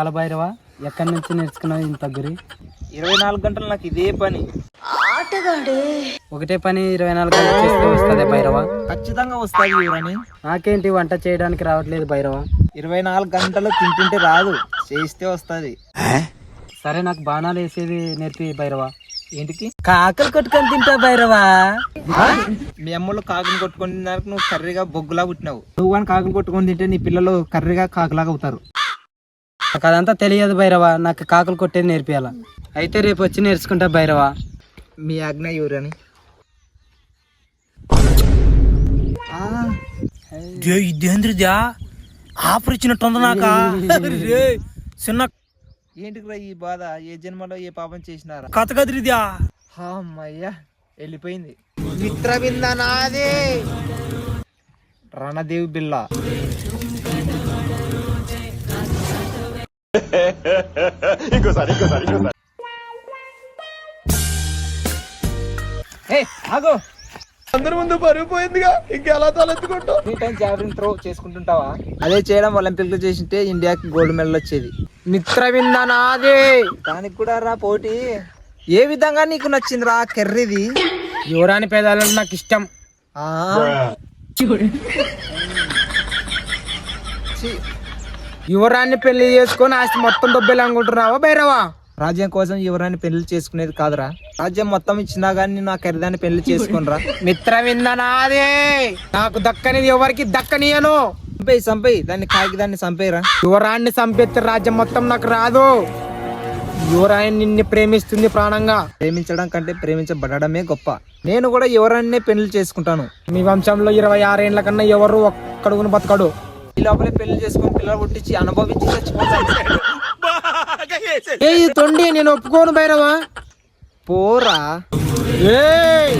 కాలభైరవ ఎక్కడి నుంచి నేర్చుకున్నావు ఇంత గురి? 24 గంటలు నాకు ఇదే పని. ఒకటే పని 24 గంటలు చేస్తే వస్తుంది భైరవ? ఖచ్చితంగా వస్తుంది యువరాణి. నాకేంటి వంట చేయడానికి రావట్లేదు భైరవ? 24 గంటలు తింటుంటే రాదు, చేస్తే వస్తుంది. సరే నాకు బాణాలు వేసేది నేర్పి భైరవ. ఏంటికి? కాకలు కొట్టుకొని తింటా భైరవ. మీ అమ్మలు కాకులు కొట్టుకొని తిన్నారు, నువ్వు కర్రీగా బొగ్గులా పుట్టినావు. నువ్వు కానీ కాకులు కొట్టుకొని తింటే నీ పిల్లలు కర్రీగా కాకులాగా అవుతారు. నాకు అదంతా తెలియదు భైరవ, నాకు కాకులు కొట్టేది నేర్పియాల. అయితే రేపు వచ్చి నేర్చుకుంటా భైరవ. మీ ఆజ్ఞ యువరాణి. ఇదేంద్రిదా ఆఫర్ ఇచ్చినట్టుంది నాక. చిన్న ఏంటికి ఈ బాధ? ఏ జన్మలో ఏ పాపం చేసినారా? కథ కదిరిదా. అమ్మయ్యా వెళ్ళిపోయింది. మిత్రబింద నాదే. రణదేవి బిల్ల. ఆగో, అందరి ముందు పరిగిపోయిందిగా, ఇంకెలా తలెత్తుకుంటావు? 3 times జావెలిన్ త్రో చేసుకుంటుంటావా? అదే చేయడం ఒలింపిక్ లో చేసింటే ఇండియాకి గోల్డ్ మెడల్ వచ్చేది. మిత్రవింద నాదే. దానికి కూడా రా పోటీ. ఏ విధంగా నీకు నచ్చింది రా కర్రీది? యువరాణి పేదాలు నాకు ఇష్టం. యువరాన్ని పెళ్లి చేసుకొని ఆస్తి మొత్తం దొబ్బేయాలనుకుంటున్నావా భైరవా? రాజ్యం కోసం యువరాన్ని పెళ్లి చేసుకునేది కాదురా. రాజ్యం మొత్తం ఇచ్చినా గానీ నా ఖరీదాన్ని పెళ్లి చేసుకునిరా. మిత్రవింద నాదే. నాకు దక్కనిది ఎవరికి దక్కనియను. సంపేయి దాన్ని, కాకి దాన్ని సంపేయరా. యువరాన్ని సంపెత్తే రాజ్యం మొత్తం నాకు రాదు. యువరాణి నిన్ను ప్రేమిస్తుంది ప్రాణంగా. ప్రేమించడం కంటే ప్రేమించబడమే గొప్ప. నేను కూడా యువరాన్నే పెళ్లి చేసుకుంటాను. మీ వంశంలో 26 ఏళ్ల కన్నా ఎవరు ఒక్కడుగును బతకడు. ఈ లోపలే పెళ్లి చేసుకుని పిల్లలు పుట్టించి అనుభవించి చచ్చిపోతాను. ఏ తొండి, నేను ఒప్పుకోను భైరవా. పోరా. ఏయ్